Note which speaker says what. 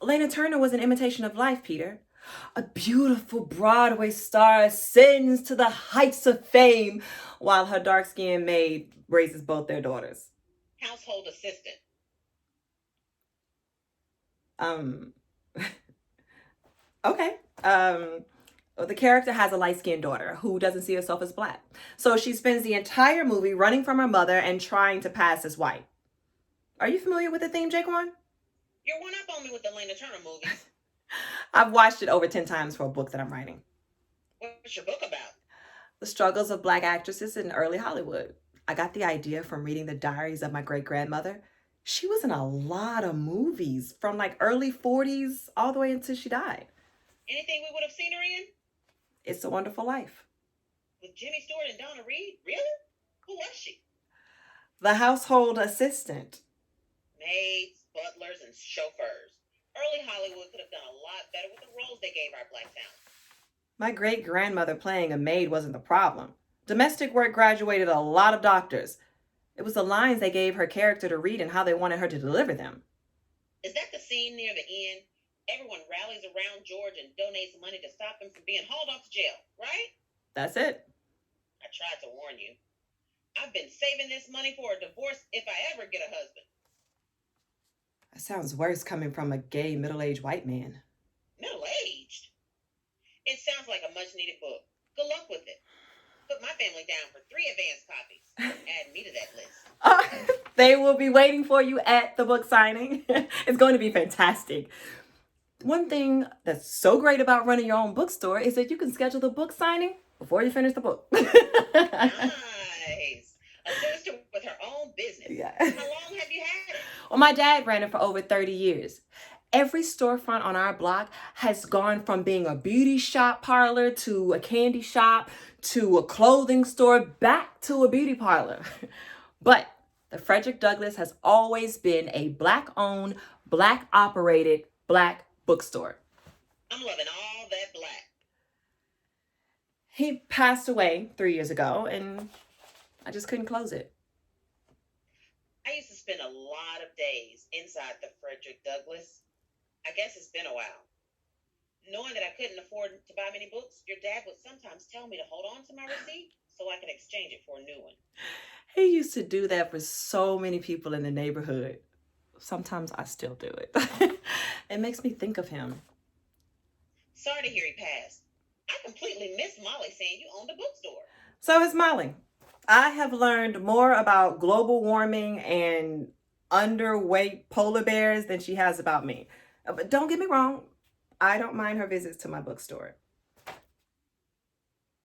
Speaker 1: Lana Turner was an imitation of life, Peter. A beautiful Broadway star ascends to the heights of fame while her dark skinned maid raises both their daughters.
Speaker 2: Household assistant.
Speaker 1: Um, okay. The character has a light skinned daughter who doesn't see herself as black. So she spends the entire movie running from her mother and trying to pass as white. Are you familiar with the theme, Jaquan?
Speaker 2: You're one up on me with the Lena Turner movies.
Speaker 1: I've watched it over 10 times for a book that I'm writing.
Speaker 2: What's your book about?
Speaker 1: The struggles of black actresses in early Hollywood. I got the idea from reading the diaries of my great grandmother. She was in a lot of movies from like early 40s all the way until she died.
Speaker 2: Anything we would have seen her in?
Speaker 1: It's a Wonderful Life.
Speaker 2: With Jimmy Stewart and Donna Reed? Really? Who was she?
Speaker 1: The household assistant.
Speaker 2: Maids, butlers, and chauffeurs. Early Hollywood could have done a lot better with the roles they gave our black talent.
Speaker 1: My great grandmother playing a maid wasn't the problem. Domestic work graduated a lot of doctors. It was the lines they gave her character to read and how they wanted her to deliver them.
Speaker 2: Is that the scene near the end? Everyone rallies around George and donates money to stop him from being hauled off to jail, right?
Speaker 1: That's it.
Speaker 2: I tried to warn you. I've been saving this money for a divorce if I ever get a husband.
Speaker 1: That sounds worse coming from a gay middle-aged white man.
Speaker 2: Middle-aged? It sounds like a much-needed book. Good luck with it. Put my family down for 3 advance copies. Add me to that list.
Speaker 1: They will be waiting for you at the book signing. It's going to be fantastic. One thing that's so great about running your own bookstore is that you can schedule the book signing before you finish the book.
Speaker 2: Nice. A sister with her own business.
Speaker 1: Yeah.
Speaker 2: How long have you had it?
Speaker 1: Well, my dad ran it for over 30 years. Every storefront on our block has gone from being a beauty shop parlor to a candy shop to a clothing store back to a beauty parlor. But the Frederick Douglass has always been a black owned, black operated, black bookstore.
Speaker 2: I'm loving all that black.
Speaker 1: He passed away 3 years ago and I just couldn't close it.
Speaker 2: I used to spend a lot of days inside the Frederick Douglass. I guess it's been a while. Knowing that I couldn't afford to buy many books, your dad would sometimes tell me to hold on to my receipt so I could exchange it for a new one.
Speaker 1: He used to do that for so many people in the neighborhood. Sometimes I still do it. It makes me think of him.
Speaker 2: Sorry to hear he passed. I completely missed Molly saying you owned a bookstore.
Speaker 1: So is Molly. I have learned more about global warming and underweight polar bears than she has about me. But don't get me wrong, I don't mind her visits to my bookstore.